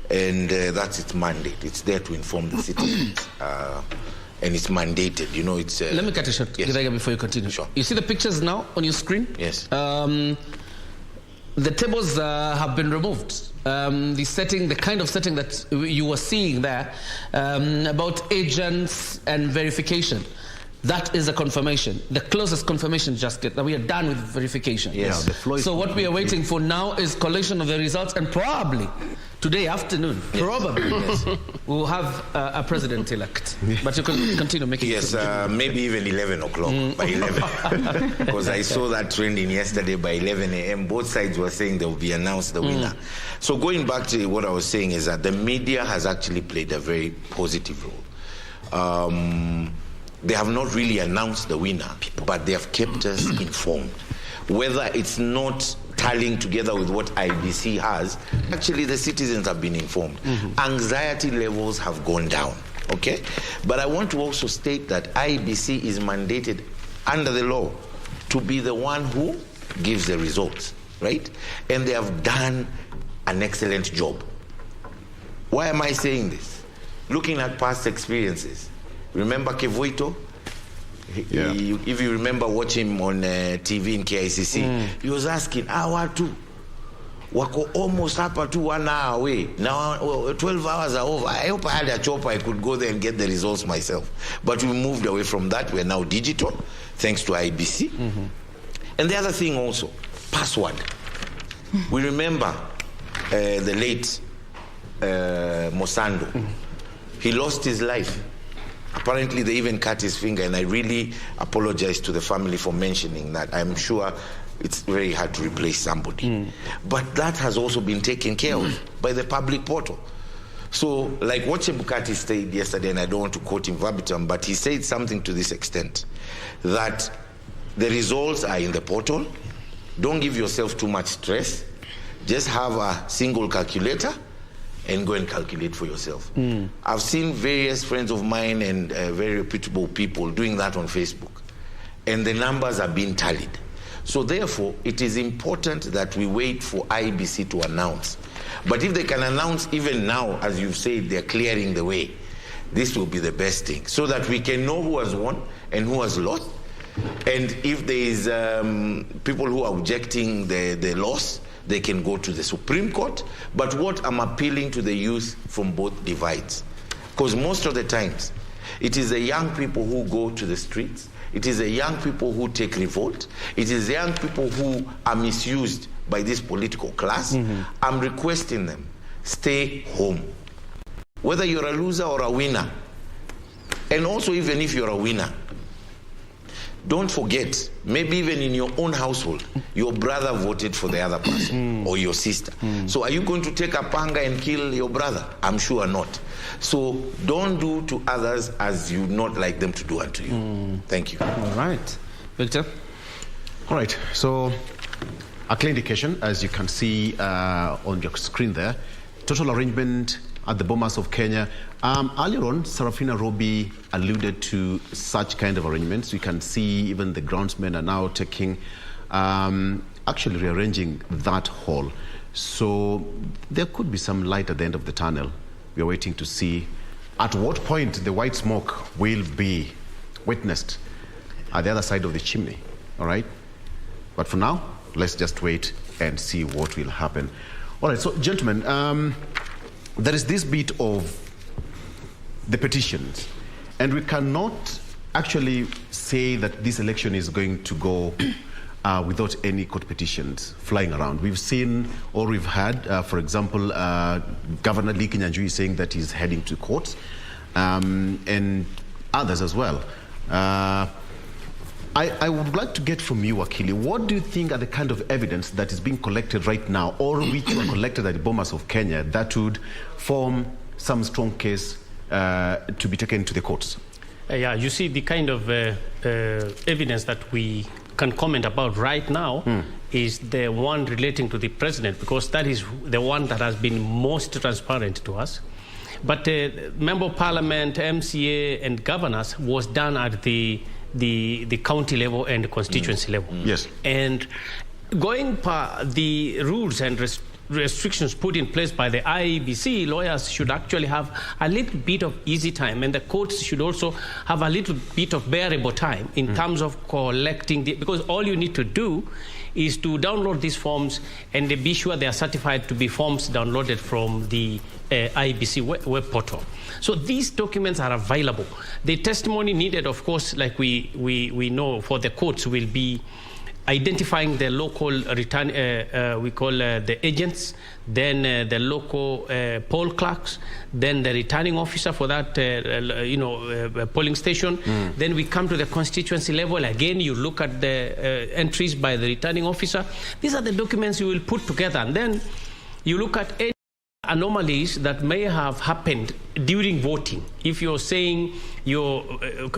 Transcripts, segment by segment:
and that's its mandate. It's there to inform the citizens, and it's mandated. You know, it's... Let me cut it short, yes. before you continue. Sure. You see the pictures now on your screen? Yes. The tables have been removed. The kind of setting that you were seeing there about agents and verification, that is a confirmation. The closest confirmation just yet that we are done with verification. Yes. Yeah, so what we are waiting for now is collation of the results, and probably today afternoon, yes. We'll have a president-elect. But you can continue making Yes, maybe even 11 o'clock, by 11. Because I saw that trending yesterday by 11 a.m. Both sides were saying they will be announced the winner. So going back to what I was saying is that the media has actually played a very positive role. They have not really announced the winner, but they have kept us informed. Whether it's not tallying together with what IBC has, actually the citizens have been informed. Anxiety levels have gone down, okay? But I want to also state that IBC is mandated under the law to be the one who gives the results, right? And they have done an excellent job. Why am I saying this? Looking at past experiences, remember Kevuito? If you remember watching him on TV in KICC, he was asking, watu wako almost hapa tu 1 hour away. Now 12 hours are over. I hope I had a chopper, I could go there and get the results myself. But we moved away from that. We're now digital, thanks to IBC. And the other thing also, password. We remember the late Mosando. He lost his life. Apparently, they even cut his finger, and I really apologize to the family for mentioning that. I'm sure it's very hard to replace somebody. But that has also been taken care of by the public portal. So, like what Chebukati said yesterday, and I don't want to quote him verbatim, but he said something to this extent, that the results are in the portal. Don't give yourself too much stress. Just have a single calculator and go and calculate for yourself. I've seen various friends of mine and very reputable people doing that on Facebook, and the numbers are being tallied. So therefore, it is important that we wait for IBC to announce. But if they can announce even now, as you've said, they're clearing the way, this will be the best thing, so that we can know who has won and who has lost. And if there is people who are objecting the loss, they can go to the Supreme Court. But what I'm appealing to the youth from both divides, because most of the times, it is the young people who go to the streets. It is the young people who take revolt. It is the young people who are misused by this political class. I'm requesting them, stay home. Whether you're a loser or a winner, and also even if you're a winner, don't forget, maybe even in your own household, your brother voted for the other person or your sister. So are you going to take a panga and kill your brother? I'm sure not. So don't do to others as you not like them to do unto you. Thank you. All right. Victor? All right. So a clear indication, as you can see on your screen there, total arrangement at the Bomas of Kenya. Earlier on, Sarafina Robi alluded to such kind of arrangements. You can see even the groundsmen are now taking, actually rearranging that hall. So there could be some light at the end of the tunnel. We are waiting to see at what point the white smoke will be witnessed at the other side of the chimney, all right? But for now, let's just wait and see what will happen. All right, so gentlemen, there is this bit of the petitions, and we cannot actually say that this election is going to go without any court petitions flying around. We've seen, or we've had, for example, Governor Lee Kinyanjui saying that he's heading to court, and others as well. I would like to get from you, Wakili, what do you think are the kind of evidence that is being collected right now, or which were collected at the Bomas of Kenya, that would form some strong case to be taken to the courts? Yeah, you see, the kind of evidence that we can comment about right now is the one relating to the president, because that is the one that has been most transparent to us. But Member of Parliament, MCA, and governors was done at the county level and constituency level. Yes. And going per the rules and restrictions put in place by the IEBC, lawyers should actually have a little bit of easy time, and the courts should also have a little bit of bearable time in terms of collecting because all you need to do is to download these forms and be sure they are certified to be forms downloaded from the IEBC web portal. So these documents are available. The testimony needed, of course, like we know for the courts, will be identifying the local return, we call the agents, then the local poll clerks, then the returning officer for that, polling station. Then we come to the constituency level. Again, you look at the entries by the returning officer. These are the documents you will put together. And then you look at any anomalies that may have happened during voting. If you're saying your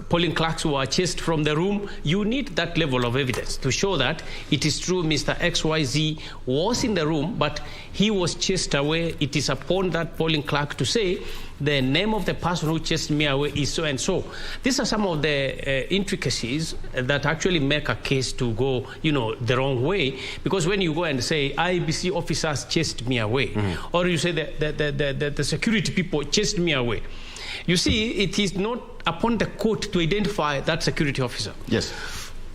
polling clerks were chased from the room, you need that level of evidence to show that it is true Mr. XYZ was in the room, but he was chased away. It is upon that polling clerk to say the name of the person who chased me away is so and so. These are some of the intricacies that actually make a case to go, the wrong way. Because when you go and say IEBC officers chased me away, or you say the security people chased me away, you see, it is not upon the court to identify that security officer. Yes.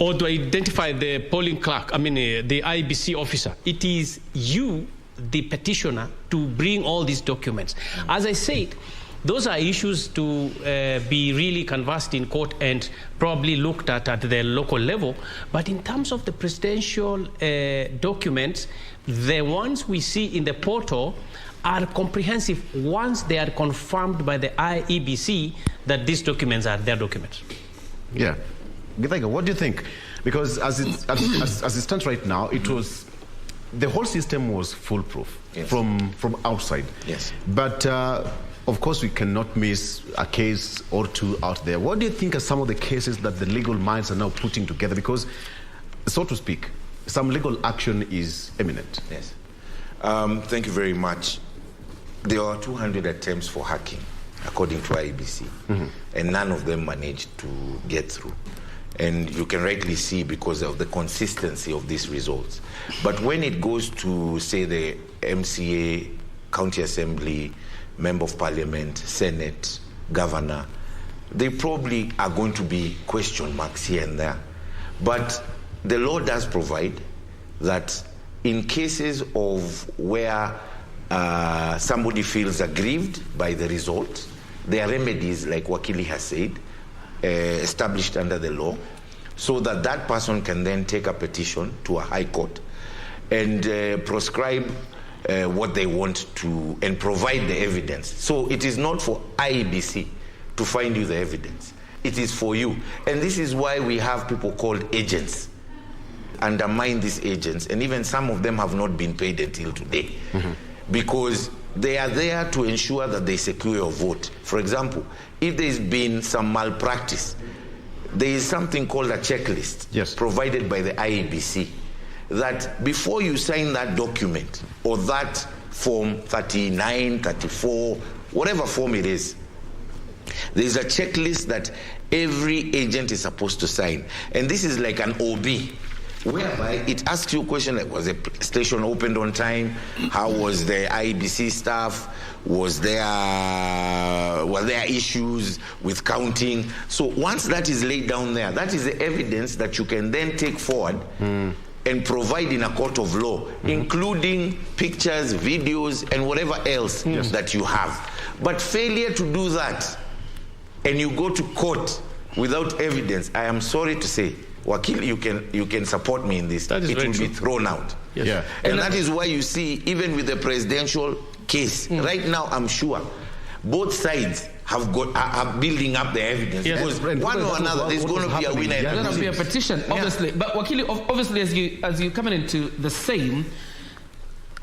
Or to identify the polling clerk, the IEBC officer. It is you, the petitioner, to bring all these documents. As I said, those are issues to be really canvassed in court and probably looked at the local level. But in terms of the presidential documents, the ones we see in the portal are comprehensive once they are confirmed by the IEBC that these documents are their documents. Yeah. Githaiga, what do you think? Because as it stands right now, the whole system was foolproof from outside. Yes. But of course, we cannot miss a case or two out there. What do you think are some of the cases that the legal minds are now putting together? Because, so to speak, some legal action is imminent. Yes. Thank you very much. There are 200 attempts for hacking, according to IEBC, and none of them managed to get through. And you can rightly see because of the consistency of these results. But when it goes to, say, the MCA, County Assembly, Member of Parliament, Senate, Governor, they probably are going to be question marks here and there. But the law does provide that in cases of where somebody feels aggrieved by the result, there are remedies, like Wakili has said, established under the law, so that that person can then take a petition to a high court and prescribe what they want to and provide the evidence. So it is not for IEBC to find you the evidence. It is for you. And this is why we have people called agents. Undermine these agents, and even some of them have not been paid until today. Because they are there to ensure that they secure your vote. For example, if there's been some malpractice, there is something called a checklist provided by the IEBC that before you sign that document or that form 39, 34, whatever form it is, there is a checklist that every agent is supposed to sign. And this is like an OB, whereby it asks you a question like, was the station opened on time? How was the IEBC staff? Were there issues with counting? So once that is laid down there, that is the evidence that you can then take forward and provide in a court of law, including pictures, videos, and whatever else that you have. But failure to do that, and you go to court without evidence, I am sorry to say, Wakil, you can support me in this. It will be thrown out. Yes. Yeah. And that is why you see, even with the presidential case, right now I'm sure both sides are building up the evidence. Because one or another, there's going to be a winner. There's going to be a petition, obviously. But Wakili, obviously, as you come into the same,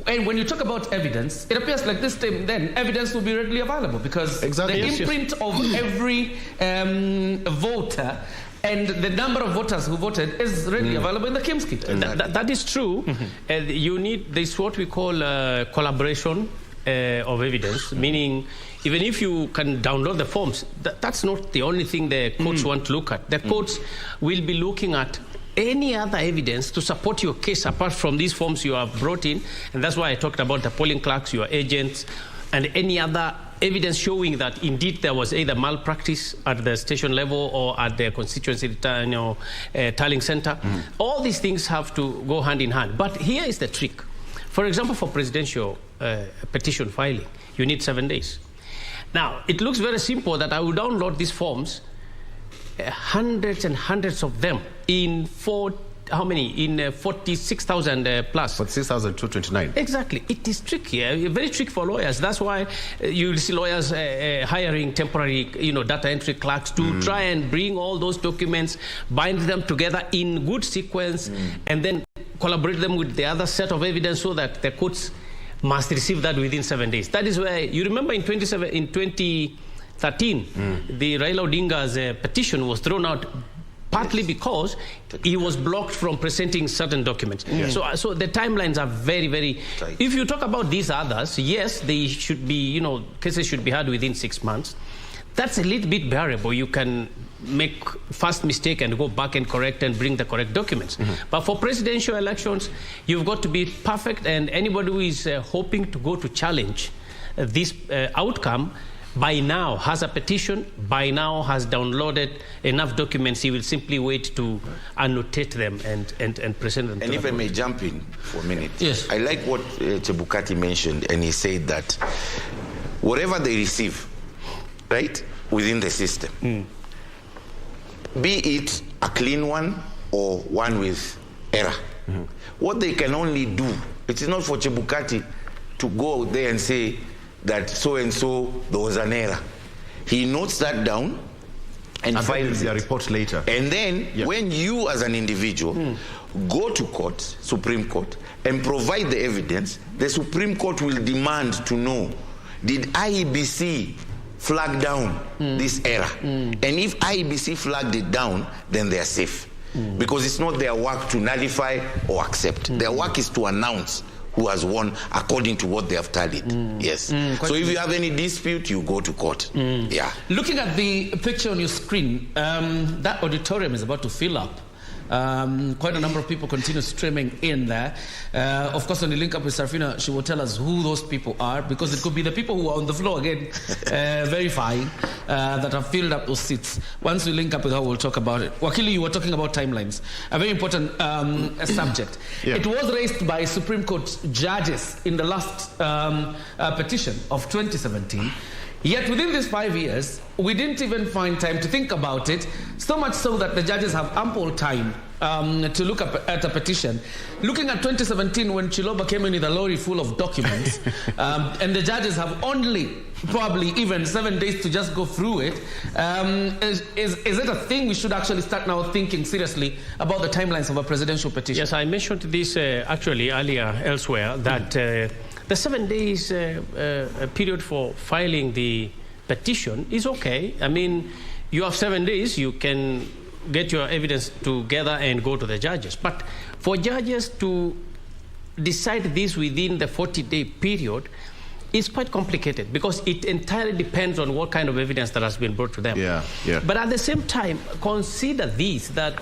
and when you talk about evidence, it appears like this time then evidence will be readily available because the imprint of every voter and the number of voters who voted is readily available in the KIMS kit. That is true. You need this what we call collaboration of evidence, meaning even if you can download the forms, that's not the only thing the courts want to look at. The courts will be looking at any other evidence to support your case apart from these forms you have brought in, and that's why I talked about the polling clerks, your agents, and any other evidence showing that indeed there was either malpractice at the station level or at the constituency tallying center. All these things have to go hand in hand. But here is the trick. For example, for presidential petition filing, you need 7 days. Now, it looks very simple that I will download these forms, hundreds and hundreds of them in 46,000 plus. 46,229. Exactly. It is tricky, very tricky for lawyers. That's why you see lawyers hiring temporary, data entry clerks to try and bring all those documents, bind them together in good sequence, and then collaborate them with the other set of evidence so that the courts must receive that within 7 days. That is where, you remember in 2013, the Raila Odinga's petition was thrown out partly because he was blocked from presenting certain documents. So the timelines are very, very tight. If you talk about these others, yes, they should be, cases should be heard within 6 months. That's a little bit bearable. You can make first mistake and go back and correct and bring the correct documents. But for presidential elections, you've got to be perfect, and anybody who is hoping to go to challenge this outcome by now has a petition, by now has downloaded enough documents. He will simply wait to annotate them and present them. And if I may jump in for a minute. Yes. I like what Chebukati mentioned, and he said that whatever they receive, right, within the system, be it a clean one or one with error, what they can only do, it is not for Chebukati to go out there and say that so-and-so, there was an error. He notes that down and files the report later. And then when you as an individual go to court, Supreme Court, and provide the evidence, the Supreme Court will demand to know, did IEBC flag down this error? And if IEBC flagged it down, then they are safe. Because it's not their work to nullify or accept. Their work is to announce who has won according to what they have tallied. Yes. So if you have any dispute, you go to court. Yeah. Looking at the picture on your screen, that auditorium is about to fill up. Quite a number of people continue streaming in there. Of course, when you link up with Sarafina, she will tell us who those people are, because it could be the people who are on the floor again, verifying that have filled up those seats. Once we link up with her, we'll talk about it. Wakili, you were talking about timelines, a very important subject. It was raised by Supreme Court judges in the last petition of 2017. Yet within these 5 years, we didn't even find time to think about it, so much so that the judges have ample time to look at a petition. Looking at 2017, when Chiloba came in with a lorry full of documents, and the judges have only probably even 7 days to just go through it, is it a thing we should actually start now thinking seriously about the timelines of a presidential petition? Yes, I mentioned this actually earlier elsewhere, that the 7 days period for filing the petition is okay. I mean, you have 7 days, you can get your evidence together and go to the judges. But for judges to decide this within the 40-day period is quite complicated, because it entirely depends on what kind of evidence that has been brought to them. But at the same time, consider this, that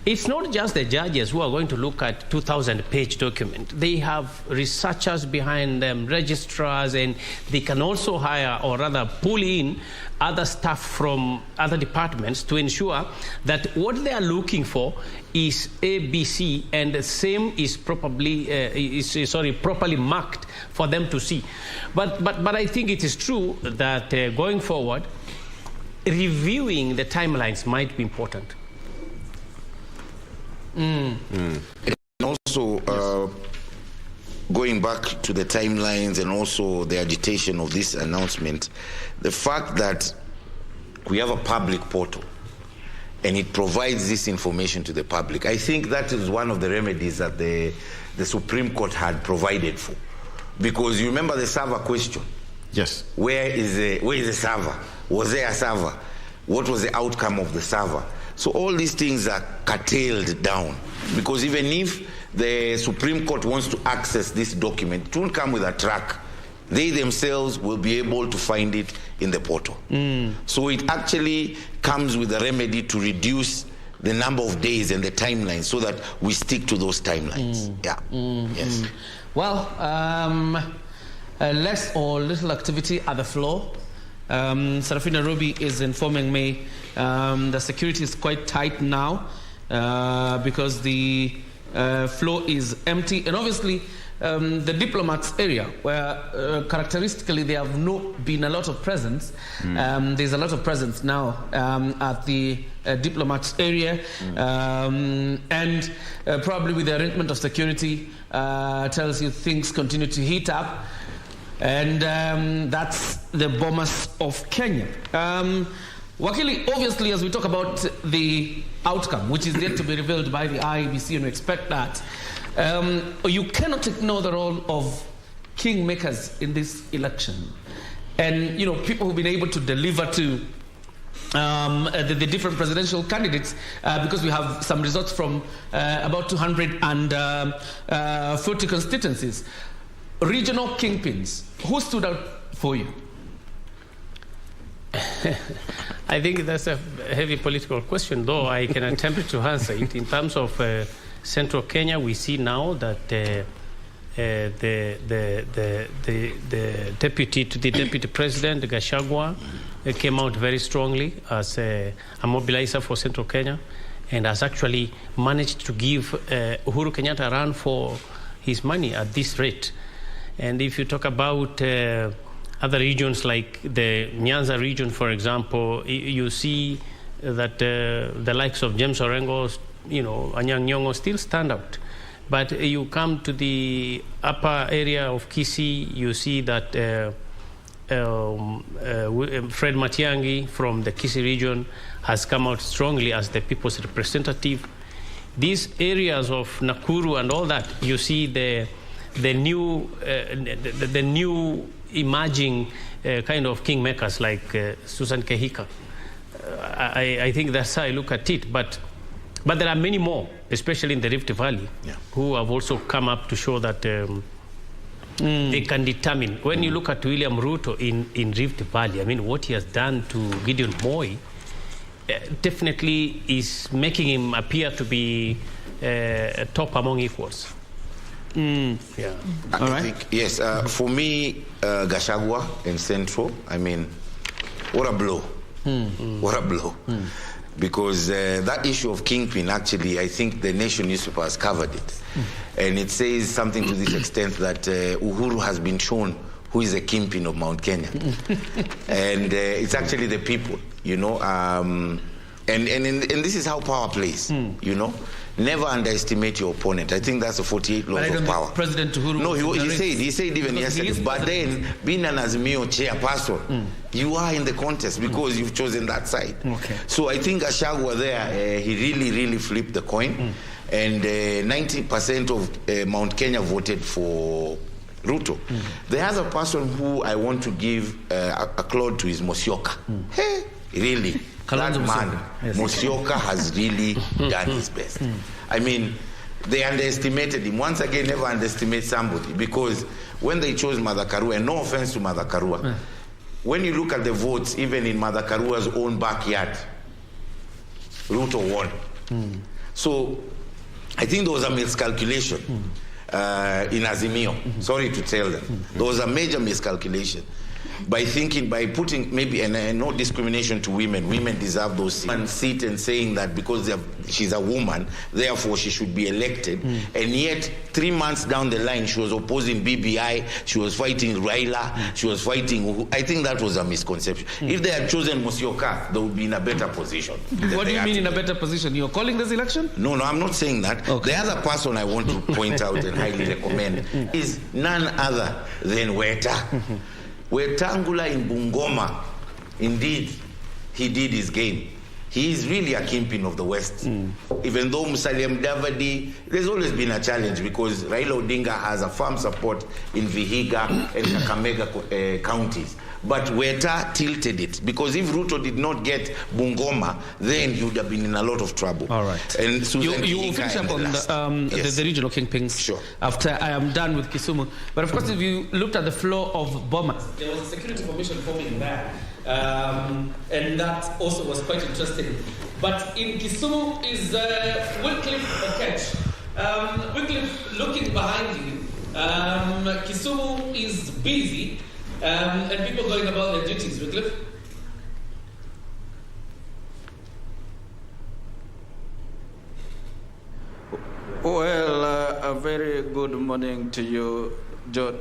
it's not just the judges who are going to look at 2,000-page document. They have researchers behind them, registrars, and they can also hire, or rather pull in, other staff from other departments to ensure that what they are looking for is ABC, and the same is properly marked for them to see. But I think it is true that going forward, reviewing the timelines might be important. And also, going back to the timelines and also the agitation of this announcement, the fact that we have a public portal and it provides this information to the public, I think that is one of the remedies that the Supreme Court had provided for. Because you remember the server question? Yes. Where is the server? Was there a server? What was the outcome of the server? So all these things are curtailed down, because even if the Supreme Court wants to access this document, it won't come with a track. They themselves will be able to find it in the portal. So it actually comes with a remedy to reduce the number of days and the timelines so that we stick to those timelines. Yes. Well, less or little activity at the floor. Serafina Ruby is informing me the security is quite tight now because the floor is empty, and obviously the diplomats area where characteristically there have not been a lot of presence. There's a lot of presence now at the diplomats area, and probably with the arrangement of security tells you things continue to heat up, and that's the Bomas of Kenya. Wakili, obviously, as we talk about the outcome, which is yet to be revealed by the IEBC, and we expect that, you cannot ignore the role of kingmakers in this election. And, you know, people who've been able to deliver to the different presidential candidates, because we have some results from about 240 constituencies. Regional kingpins, who stood out for you? I think that's a heavy political question, though I can attempt to answer it. In terms of Central Kenya, we see now that the deputy president, Gachagua, came out very strongly as a mobilizer for Central Kenya, and has actually managed to give Uhuru Kenyatta a run for his money at this rate. And if you talk about other regions like the Nyanza region, for example, you see that the likes of James Orengo, you know, Anyang' Nyong'o still stand out. But you come to the upper area of Kisii, you see that Fred Matiang'i from the Kisii region has come out strongly as the people's representative. These areas of Nakuru and all that, you see the new emerging kind of kingmakers like Susan Kehika. I think that's how I look at it. But there are many more, especially in the Rift Valley, who have also come up to show that they can determine. When you look at William Ruto in Rift Valley, I mean, what he has done to Gideon Moi definitely is making him appear to be top among equals. I think, yes, for me, Gachagua in Central, I mean, what a blow. What a blow. Because that issue of kingpin, actually, I think the Nation newspaper has covered it. And it says something to this extent that Uhuru has been shown who is the kingpin of Mount Kenya. And it's actually the people, you know. And this is how power plays, you know. Never underestimate your opponent. I think that's the 48 laws of power. President Uhuru. No, he said even yesterday. But then, being an Azimio chairperson, you are in the contest because you've chosen that side. Okay. So I think Gachagua there, he really flipped the coin. And 90% of Mount Kenya voted for Ruto. The other person who I want to give a applaud to is Musyoka. Hey, really. That man, Musyoka, has really done his best. I mean, they underestimated him. Once again, never underestimate somebody, because when they chose Martha Karua, and no offense to Martha Karua, when you look at the votes, even in Martha Karua's own backyard, Ruto won. So I think there was a miscalculation in Azimio. Sorry to tell them. There was a major miscalculation. By putting maybe, and no discrimination to women deserve those seats, and sit and saying that because she's a woman, therefore she should be elected, and yet 3 months down the line she was opposing BBI, she was fighting Raila, she was fighting. I think that was a misconception. If they had chosen Musyoka, they would be in a better position. What do you mean in a better position? You're calling this election? No, I'm not saying that. Okay. The other person I want to point out and highly recommend is none other than Weta. Wetangula in Bungoma, indeed, he did his game. He is really a kingpin of the West. Even though Musalia Mudavadi, there's always been a challenge because Raila Odinga has a firm support in Vihiga and Kakamega counties. But Weta tilted it, because if Ruto did not get Bungoma, then he would have been in a lot of trouble. All right. And Susan you will finish up on the regional kingpins after I am done with Kisumu. But of course, if you looked at the floor of Bomas, there was a security formation forming there. And that also was quite interesting. But But in Kisumu is Wycliffe Okech. Wycliffe, looking behind you, Kisumu is busy and people going about their duties. Wycliffe? Well, a very good morning to you, John.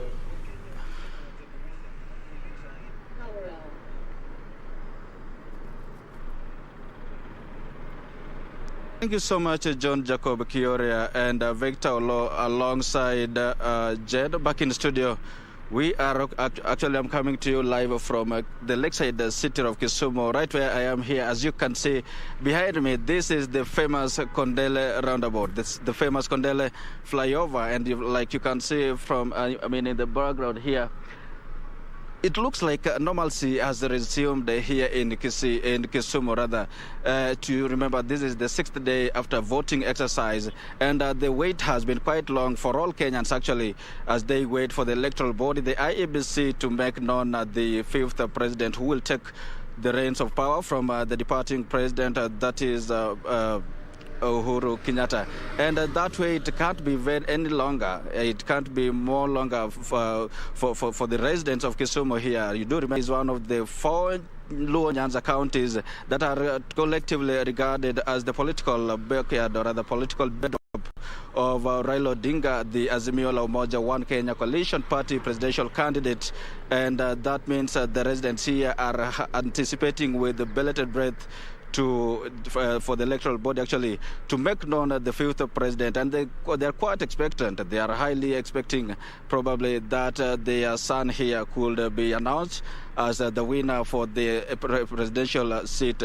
Thank you so much, John Jacob Kioria and Victor Olo, alongside Jed back in the studio. We are actually, I'm coming to you live from the lakeside city of Kisumu, right where I am here. As you can see behind me, this is the famous Kondele roundabout. This the famous Kondele flyover, and like you can see from, in the background here, it looks like normalcy has resumed here in Kisumu, rather. To remember, this is the 6th day after voting exercise, and the wait has been quite long for all Kenyans, actually, as they wait for the electoral body, the IEBC, to make known the 5th president who will take the reins of power from the departing president, that is Uhuru Kenyatta. And that way it can't be any longer. It can't be more longer for the residents of Kisumu here. You do remember it's one of the 4 Luo Nyanza counties that are collectively regarded as the political backyard, or the political bedrock of Raila Odinga, the Azimio la Umoja One Kenya coalition party presidential candidate. And that means the residents here are anticipating with bated breath for the electoral body actually to make known the 5th president, and they are quite expectant. They are highly expecting probably that their son here could be announced as the winner for the presidential seat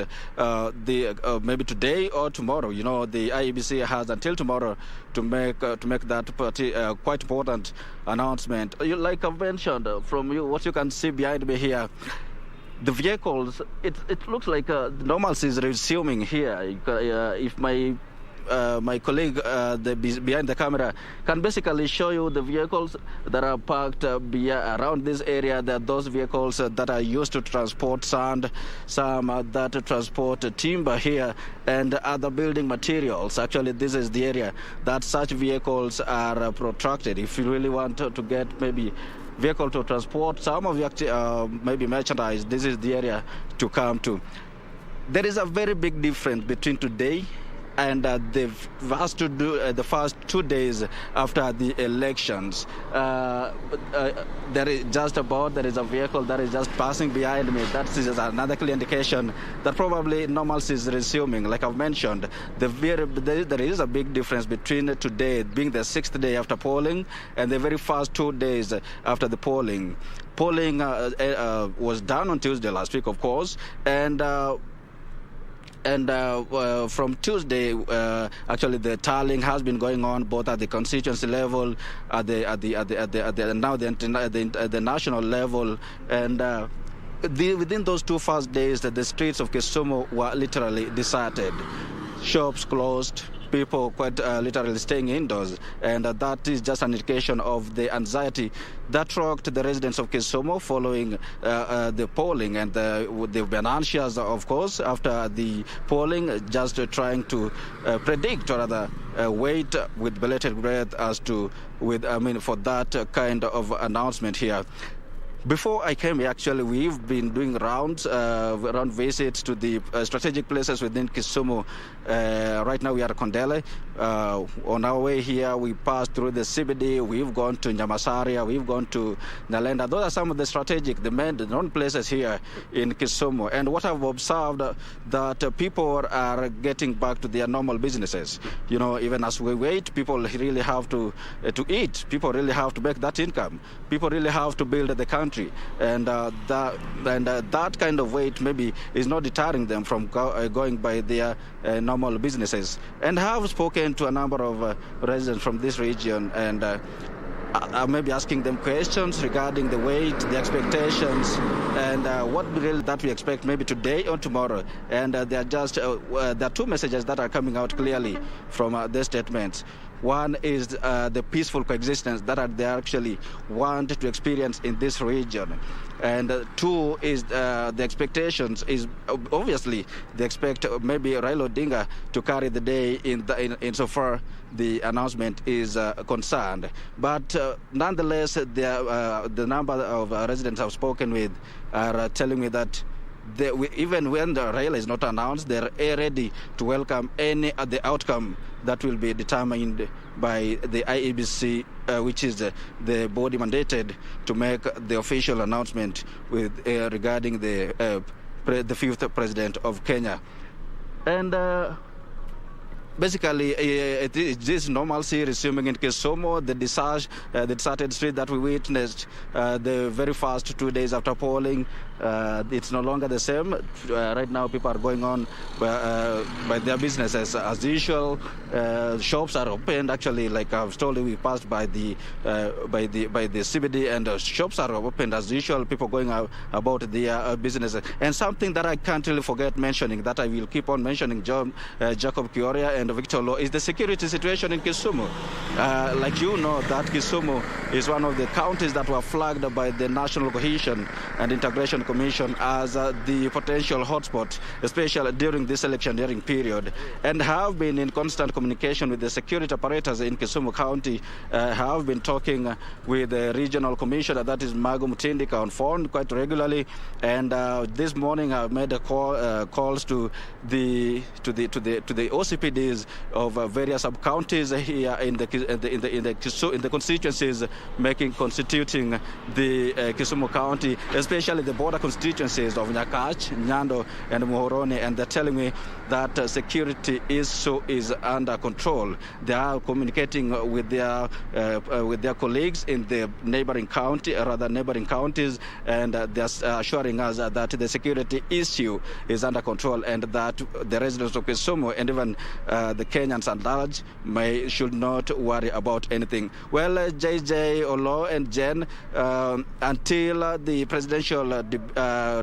maybe today or tomorrow. You know, the IEBC has until tomorrow to make that quite important announcement. Like I've mentioned, from what you can see behind me here, the vehicles, it looks like normalcy is resuming here. If my colleague behind the camera can basically show you the vehicles that are parked around this area, that those vehicles that are used to transport sand, some that transport timber here, and other building materials. Actually, this is the area that such vehicles are protracted. If you really want to get maybe vehicle to transport some of your maybe merchandise, this is the area to come to. There is a very big difference between today and the first 2 days after the elections. There is a vehicle that is just passing behind me. That is another clear indication that probably normalcy is resuming. Like I've mentioned, there is a big difference between today being the 6th day after polling and the very first 2 days after the polling. Polling was done on Tuesday last week, of course, and from Tuesday, actually, the tallying has been going on both at the constituency level, at the national level, and within those 2 first days, the streets of Kisumu were literally deserted. Shops closed, people quite literally staying indoors, and that is just an indication of the anxiety that rocked the residents of Kisumu following the polling, and they've been anxious, of course, after the polling, just trying to predict, or rather wait with bated breath for that kind of announcement here. Before I came here, actually, we've been doing round visits to the strategic places within Kisumu. Right now we are at Kondele. On our way here, we passed through the CBD. We've gone to Nyamasaria. We've gone to Nalenda. Those are some of the strategic, the known places here in Kisumu. And what I've observed, that people are getting back to their normal businesses. You know, even as we wait, people really have to eat. People really have to make that income. People really have to build the country. And that kind of weight maybe is not deterring them from going by their normal businesses. And I have spoken to a number of residents from this region, and I may be asking them questions regarding the weight, the expectations, and what really that we expect maybe today or tomorrow. And there are 2 messages that are coming out clearly from their statements. One is the peaceful coexistence that they actually want to experience in this region. And two is the expectations is obviously they expect maybe Raila Odinga to carry the day insofar the announcement is concerned. But nonetheless, the number of residents I've spoken with are telling me that even when the Raila is not announced, they're ready to welcome any the outcome that will be determined by the IEBC, which is the body mandated to make the official announcement with regarding the fifth president of Kenya. And basically, it is this normalcy resuming in Kisumu, the deserted street that we witnessed the very first 2 days after polling. It's no longer the same. Right now, people are going on by their businesses as usual. Shops are opened. Actually, like I was told, we passed by the CBD, and shops are opened as usual. People going about their businesses. And something that I can't really forget mentioning, that I will keep on mentioning, John Jacob Kioria and Victor Law, is the security situation in Kisumu. Like you know, that Kisumu is one of the counties that were flagged by the National Cohesion and Integration Commission as the potential hotspot, especially during this electioneering period, and have been in constant communication with the security operators in Kisumu County. Have been talking with the regional commissioner, that is Magu Mutindika, on phone quite regularly. And this morning I made a calls to the OCPDs of various sub counties here in the constituencies constituting the Kisumu County, especially the border constituencies of Nyakach, Nyando, and Muhoroni, and they're telling me that security is under control. They are communicating with their colleagues in the neighboring counties, and they're assuring us that the security issue is under control, and that the residents of Kisumu and even the Kenyans at large should not worry about anything. Well, JJ, Olo, and Jen, until the presidential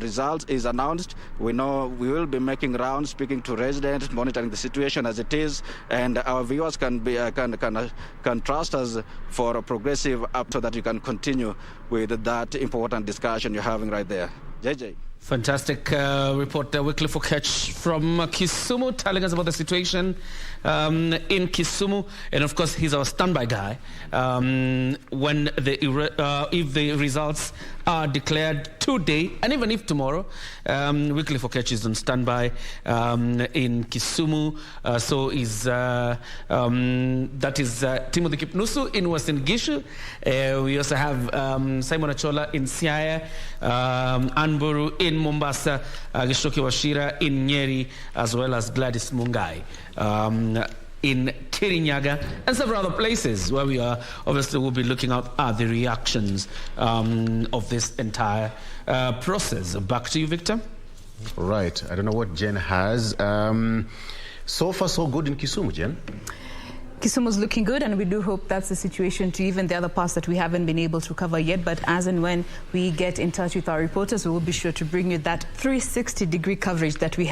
results is announced, we know we will be making rounds, speaking to residents, monitoring the situation as it is, and our viewers can trust us for a progressive up so that you can continue with that important discussion you're having right there. JJ. Fantastic report there, Wycliffe Okech from Kisumu, telling us about the situation in Kisumu. And of course, he's our standby guy when if the results are declared today, and even if tomorrow. Wycliffe Okech is on standby in Kisumu. So is that is Timothy Kipnusu in Western Gishu. We also have Simon Achola in Siaya, Anburu in Mombasa, Gishoki Washira in Nyeri, as well as Gladys Mungai in Kirinyaga, and several other places where we are obviously will be looking at the reactions of this entire process. Back to you, Victor. Right. I don't know what Jen has. So far, so good in Kisumu, Jen. Kisumu's looking good, and we do hope that's the situation to even the other parts that we haven't been able to cover yet. But as and when we get in touch with our reporters, we will be sure to bring you that 360-degree coverage that we have.